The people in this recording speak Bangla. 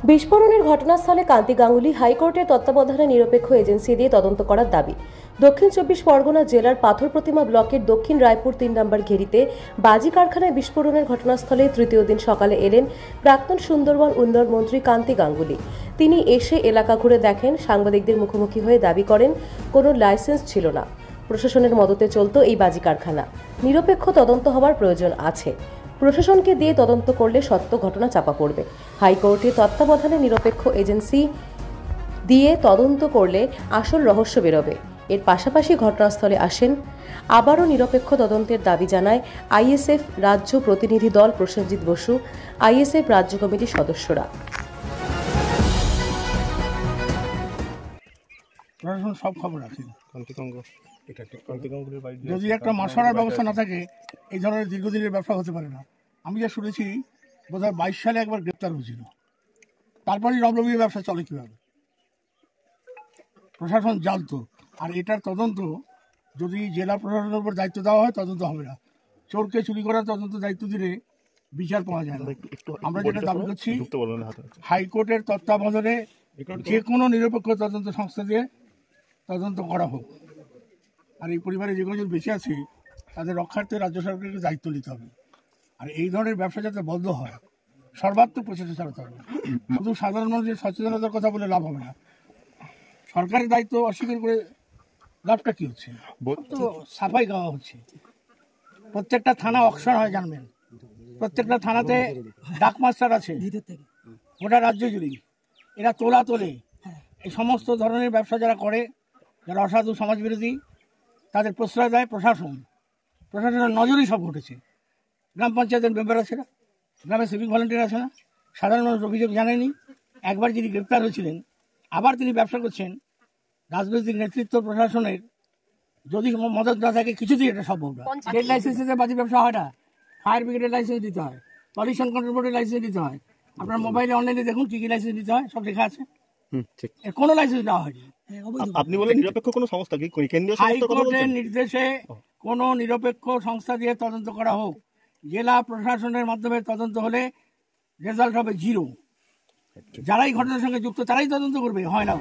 বিস্ফোরণের ঘটনাস্থলে কান্তি গাঙ্গুলি হাইকোর্টের তত্ত্বাবধানে নিরপেক্ষ এজেন্সি দিয়ে তদন্ত করার দাবি। দক্ষিণ চব্বিশ পরগনা জেলার পাথর প্রতিমা ব্লকের দক্ষিণ রায়পুর ৩ নম্বর ঘেরিতে বাজি কারখানায় বিস্ফোরণের ঘটনাস্থলে তৃতীয় দিন সকালে এলেন প্রাক্তন সুন্দরবন উন্নয়ন মন্ত্রী কান্তি গাঙ্গুলি। তিনি এসে এলাকা ঘুরে দেখেন, সাংবাদিকদের মুখোমুখি হয়ে দাবি করেন কোনো লাইসেন্স ছিল না, প্রশাসনের মদতে চলত এই বাজি কারখানা, নিরপেক্ষ তদন্ত হওয়ার প্রয়োজন আছে, প্রশাসনকে দিয়ে তদন্ত করলে সত্য ঘটনা চাপা পড়বে, হাইকোর্টের তত্ত্বাবধানে নিরপেক্ষ এজেন্সি দিয়ে তদন্ত করলে আসল রহস্য বেরোবে। এর পাশাপাশি ঘটনাস্থলে আসেন আবারও নিরপেক্ষ তদন্তের দাবি জানায় আইএসএফ রাজ্য প্রতিনিধি দল প্রসেনজিৎ বসু, আইএসএফ রাজ্য কমিটির সদস্যরা। প্রশাসন সব খবর আছে। যদি একটা মাসরার ব্যবস্থা না থাকে এই ধরনের দীর্ঘদিনের ব্যবসা হতে পারে না। আমি যা শুনেছি বোধহয় 22 সালে একবার গ্রেপ্তার হয়েছিল, তারপরেই রমরমিয়ে ব্যবসা চলে কীভাবে? প্রশাসন জানতো। আর এটার তদন্ত যদি জেলা প্রশাসনের উপর দায়িত্ব দেওয়া হয় তদন্ত হবে না। চোরকে চুরি করার তদন্ত দায়িত্ব দিলে বিচার পাওয়া যায় না। আমরা যেটা দাবি করছি হাইকোর্টের তত্ত্বাবধানে যে কোনো নিরপেক্ষ তদন্ত সংস্থা দিয়ে তদন্ত করা হোক। আর এই পরিবারে যে কজন বেঁচে আছে তাদের রক্ষার্থে রাজ্য সরকারকে দায়িত্ব নিতে হবে। আর এই ধরনের ব্যবসা যাতে বন্ধ হয় সর্বাত্মক প্রচেষ্টা চালাতে হবে। শুধু সাধারণ মানুষের সচেতনতার কথা বলে লাভ হবে না। সরকারের দায়িত্ব অস্বীকার করে লাভটা কি হচ্ছে? তো সাফাই গাওয়া হচ্ছে। প্রত্যেকটা থানা অকশন হয় জানবেন, প্রত্যেকটা থানাতে ডাক মাস্টার আছে গোটা রাজ্য জুড়ে। এরা তোলা তোলে এই সমস্ত ধরনের ব্যবসা যারা করে, যারা অসাধু সমাজবিরোধী, তাদের প্রশ্রয় দেয় প্রশাসন। প্রশাসনের নজরেই সব ঘটেছে। গ্রাম পঞ্চায়েতের মেম্বার আছে না, গ্রামে সিভিক ভলেন্টিয়ার আছে না, সাধারণ মানুষ অভিযোগ জানেনি। একবার যিনি গ্রেপ্তার হয়েছিলেন আবার তিনি ব্যবসা করছেন। রাজনৈতিক নেতৃত্ব প্রশাসনের যদি মদত না থাকে কিছুতেই এটা সম্ভব না। ট্রেড লাইসেন্সে বাজি ব্যবসা হয় না, ফায়ার ব্রিগেডের লাইসেন্স দিতে হয়, পলিউশন কন্ট্রোল বোর্ডের লাইসেন্স দিতে হয়। আপনার মোবাইলে অনলাইনে দেখুন কি কি লাইসেন্স দিতে হয়, সব লেখা আছে। কোনো লাইসেন্স দেওয়া হয়নি। আপনি বলেন নিরপেক্ষ কোনো সংস্থা কি কেন্দ্রীয় হাইকোর্টের নির্দেশে কোনো নিরপেক্ষ সংস্থা দিয়ে তদন্ত করা হোক। জেলা প্রশাসনের মাধ্যমে তদন্ত হলে রেজাল্ট হবে 0। যারাই ঘটনার সঙ্গে যুক্ত তারাই তদন্ত করবে, হয় না।